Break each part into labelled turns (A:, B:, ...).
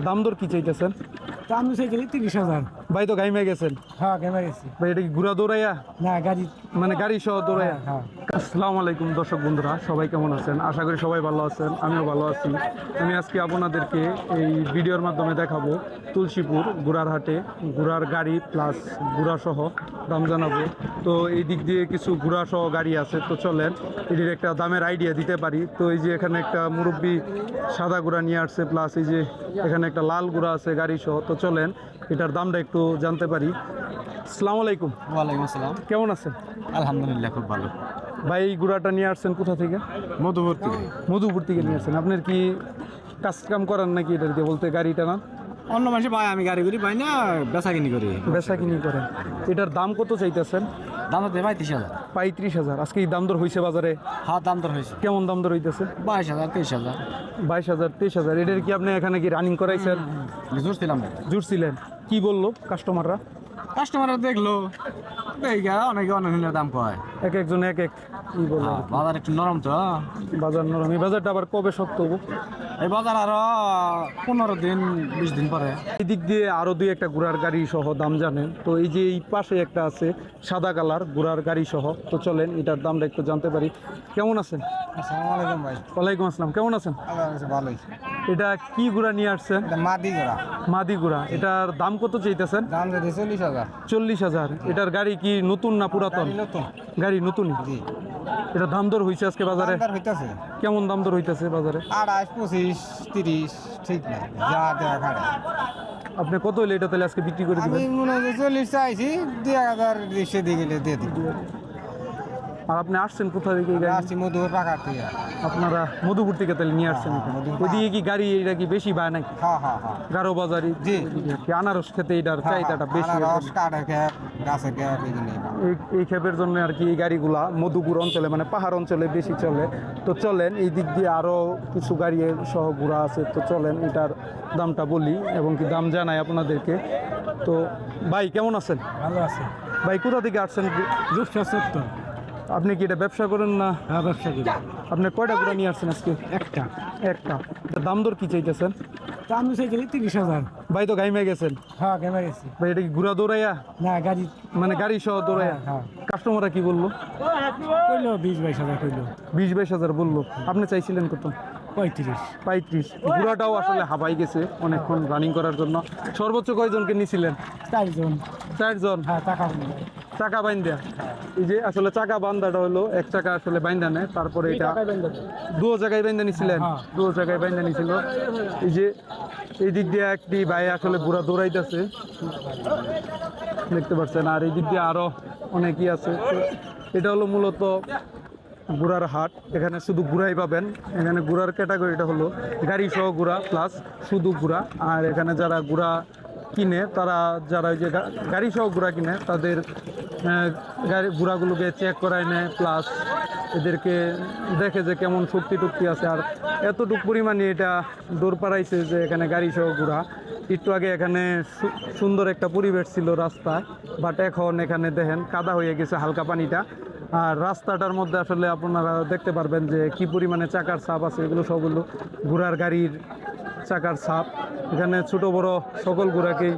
A: দাম দর কি চাইতেছেন?
B: দাম চাইছি 30,000।
A: ভাই তো গাইমে গেছেন।
B: হ্যাঁ গেমে গেছি।
A: ভাই এটা কি ঘুরা দৌড়াইয়া
B: না গাড়ি
A: মানে গাড়ি সহ দৌড়াইয়া?
B: হ্যাঁ।
A: আসসালামু আলাইকুম দর্শক বন্ধুরা, সবাই কেমন আছেন? আশা করি সবাই ভালো আছেন, আমিও ভালো আছি। আমি আজকে আপনাদেরকে এই ভিডিওর মাধ্যমে দেখাবো তুলসীপুর ঘোড়ার হাটে ঘোড়ার গাড়ি প্লাস ঘোড়া সহ দাম জানাবো। তো এই দিক দিয়ে কিছু ঘোড়া সহ গাড়ি আছে, তো চলেন এটির একটা দামের আইডিয়া দিতে পারি। তো এই যে এখানে একটা মুরব্বি সাদা ঘোড়া নিয়ে আসছে, প্লাস এই যে এখানে একটা লাল ঘোড়া আছে গাড়ি সহ। তো চলেন এটার দামটা একটু জানতে পারি। আসসালামু আলাইকুম।
C: ওয়ালাইকুম আসসালাম।
A: কেমন আছেন?
C: আলহামদুলিল্লাহ খুব ভালো।
A: ভাই এই ঘোড়াটা নিয়ে আসছেন কোথা থেকে?
C: মধুপুর থেকে।
A: মধুপুর থেকে নিয়ে আসছেন। আপনার কি কাজ কাম করেন নাকি এটা দিয়ে, বলতে গাড়িটা না?
C: অন্য মাসে পাই, আমি গাড়ি করি পাই না, বেচা কিনি করি।
A: বেচা কিনি করেন। এটার দাম কত চাইতেছেন?
C: দাম হতে 35,000।
A: 35,000। আজকে এই দাম দর হয়েছে বাজারে?
C: হ্যাঁ দাম দর হয়েছে।
A: কেমন দাম দর হইতেছে?
C: 22,000 23,000।
A: 22,000 23,000। এটার কি আপনি এখানে কি রানিং করাইছেন?
C: জুড়ছিলাম
A: জুড়ছিলেন? কি বললো কাস্টমাররা?
C: কাস্টমাররা দেখলো, দেখা অনেকে অনেক দাম কয়।
A: এক একজন এক এক কি বলে।
C: বাজার একটু নরম তো।
A: বাজার নরম। এই বাজারটা আবার কবে শক্ত হবো?
C: এই বাজার আরো 15 দিন 20 দিন পরে।
A: এই দিক দিয়ে আরো দুই একটা ঘোড়ার গাড়ি সহ দাম জানেন। তো এই যে এই পাশে একটা আছে সাদা কালার ঘোড়ার গাড়ি সহ, তো চলেন এটার দামটা একটু জানতে পারি। কেমন আছেন?
B: আসসালামু আলাইকুম ভাই।
A: ওয়ালাইকুম আসসালাম। কেমন আছেন?
B: ভালোই।
A: এটা কি ঘোড়া নিয়ে আসছেন?
B: এটা মাদি ঘোড়া।
A: মাদি ঘোড়া। এটার দাম কত চাইতেছেন?
B: দাম যদি 40,000।
A: 40,000। এটার গাড়ি কি নতুন না পুরাতন?
B: নতুন।
A: গাড়ি নতুন।
B: জি।
A: এটা দাম দর হয়েছে আজকে বাজারে?
B: দাম দর হইতাছে
A: কেমন দাম দর হইতেছে বাজারে?
B: 28, 25, 30 ঠিক না যা দেওয়া খাড়া।
A: আপনি কত হইলে এটা তাহলে আজকে বিক্রি করে
B: আমি
A: দিবেন?
B: মনে হয় 40 চাইছি, 2,000 রিক্সা দিয়ে গেলে দিয়ে দিই।
A: আর আপনি আসছেন কোথা থেকে এই গাড়ি?
B: আসছি মধুপুর পাকার থেকে।
A: আপনারা মধুপুর থেকে তাহলে নিয়ে আসছেন
B: হ্যাঁ,
A: এখানে?
B: মধুপুর।
A: ওইদিকে কি গাড়ি এটা কি বেশি পায় নাকি?
B: হ্যাঁ।
A: গারো বাজারি
B: জি।
A: কি আনারস খেতে এটার চাহিদাটা বেশি?
B: আনারস, কাঠের খেপ, গাছের খেপ এগুলো।
A: এই ক্ষেপের জন্য আর কি এই গাড়িগুলা মধুপুর অঞ্চলে মানে পাহাড় অঞ্চলে বেশি চলে। তো চলেন এই দিক দিয়ে আরও কিছু গাড়ি সহ ঘোরা আছে, তো চলেন এটার দামটা বলি এবং কি দাম জানাই আপনাদেরকে। তো ভাই কেমন আছেন?
B: ভালো আছে।
A: ভাই কোথা থেকে আসছেন?
B: রূপসা সত্য।
A: আপনি কি এটা ব্যবসা করেন না?
B: হ্যাঁ ব্যবসা করি।
A: আপনি কয়টা ঘোড়া নিয়ে আসছেন আজকে?
B: একটা।
A: একটা। এটার দাম দর কি চাইতেছেন?
B: দাম চাইছি 30,000।
A: ভাই তো গাইমে গেছেন।
B: হ্যাঁ গেমে গেছি।
A: ভাই এটা কি ঘোড়া দৌড়াইয়া
B: না গাড়ি
A: মানে গাড়ি সহ দৌড়াইয়া?
B: হ্যাঁ।
A: কাস্টমাররা কি বললো?
B: কইলো 20-22,000 কইলো।
A: 20-22,000 বললো। আপনি চাইছিলেন কত?
B: 35।
A: 35। ঘোড়াটাও আসলে হাবাই গেছে অনেকক্ষণ রানিং করার জন্য। সর্বোচ্চ কয়জনকে নিছিলেন?
B: 4 জন।
A: 4 জন।
B: হ্যাঁ টাকা।
A: চাকা বাইন্দা। এই যে আসলে চাকা বান্ধাটা হলো এক চাকা আসলে বাইন্দা নেয়, তারপরে এটা দু জায়গায় বাইন্দা নিছিলেন।
B: হ্যাঁ।
A: দু জায়গায় বাইন্দা নিছিল। এই যে এই দিক দিয়ে একটি ভাই আসলে ঘোড়া দৌড়াইতেছে দেখতে পাচ্ছেন, আর এই দিক দিয়ে আরো অনেকই আছে। তো এটা হলো মূলত ঘোড়ার হাট। এখানে শুধু ঘোড়াই পাবেন। এখানে ঘোড়ার ক্যাটাগরিটা হলো গাড়ি সহ ঘোড়া প্লাস শুধু ঘোড়া। আর এখানে যারা ঘোড়া কিনে তারা যারা ওই যে গাড়ি সহ ঘোড়া কিনে তাদের গাড়ি ঘোড়াগুলোকে চেক করায় নেয়, প্লাস এদেরকে দেখে যে কেমন শক্তি টুক্তি আছে। আর এতটুকু পরিমাণে এটা দৌড় পাড়াইছে যে এখানে গাড়ি সহ ঘোড়া। একটু আগে এখানে সুন্দর একটা পরিবেশ ছিল রাস্তা, বাট এখন এখানে দেখেন কাদা হয়ে গেছে হালকা পানিটা। আর রাস্তাটার মধ্যে আসলে আপনারা দেখতে পারবেন যে কি পরিমাণে চাকার ছাপ আছে। এগুলো সবগুলো ঘোড়ার গাড়ির চাকার ছাপ। এখানে ছোট বড় সকল ঘোড়াকেই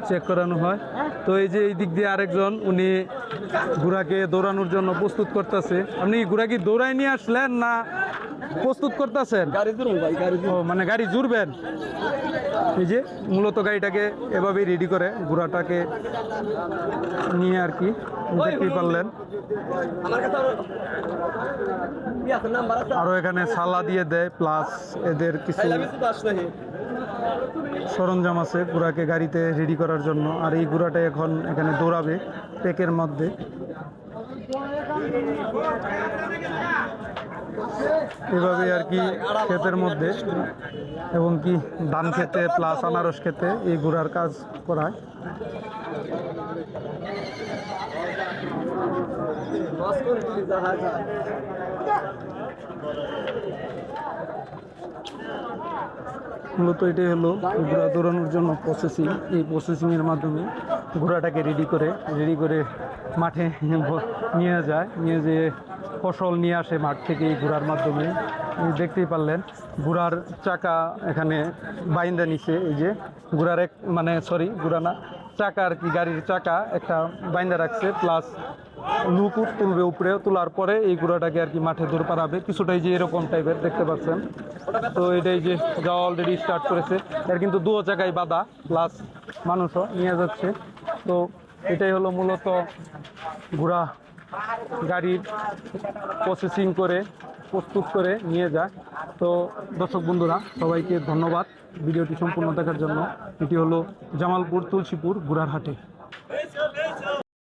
A: চেক করানো হয়। তো এই যে এই দিক দিয়ে আরেকজন উনি ঘোড়াকে দৌড়ানোর জন্য প্রস্তুত করতেছে। আপনি কি ঘোড়া কি দৌড়াই নিয়ে আসলেন না প্রস্তুত করতেছেন? ও মানে গাড়ি জুড়বেন। এই যে মূলত গাড়িটাকে এভাবেই রেডি করে ঘোড়াটাকে নিয়ে আর কি দেখতেই পারলেন। আরো এখানে সালা দিয়ে দেয়, প্লাস এদের কিছু সরঞ্জাম আছে ঘোড়াকে গাড়িতে রেডি করার জন্য। আর এই ঘোড়াটা এখন এখানে দৌড়াবে পেকের মধ্যে। এভাবে আর কি ক্ষেতের মধ্যে এবং কি ধান খেতে প্লাস আনারস খেতে এই ঘোড়ার কাজ করায়। মূলত এটাই হলো ঘোড়া দৌড়ানোর জন্য প্রসেসিং। এই প্রসেসিংয়ের মাধ্যমে ঘোড়াটাকে রেডি করে মাঠে নিয়ে যায়, নিয়ে যেয়ে ফসল নিয়ে আসে মাঠ থেকে এই ঘোড়ার মাধ্যমে। এই দেখতেই পারলেন ঘোড়ার চাকা এখানে বাইন্দা নিছে, এই যে ঘোড়ার এক মানে সরি ঘোড়া না, চাকা আর কি, গাড়ির চাকা একটা বাইন্দা রাখছে, প্লাস লুক তুলবে, উপরে তোলার পরে এই ঘোড়াটাকে আর কি মাঠে দৌড় পারাবে কিছুটাই, যে এরকম টাইপের দেখতে পাচ্ছেন। তো এটাই যে যাওয়া অলরেডি স্টার্ট করেছে, এর কিন্তু দুও জায়গায় বাধা, প্লাস মানুষও নিয়ে যাচ্ছে। তো এটাই হলো মূলত ঘোড়া গাড়ির প্রসেসিং করে প্রস্তুত করে নিয়ে যায়। তো দর্শক বন্ধুরা সবাইকে ধন্যবাদ ভিডিওটি সম্পূর্ণ দেখার জন্য। এটি হলো জামালপুর তুলসীপুর ঘোড়ার হাটে।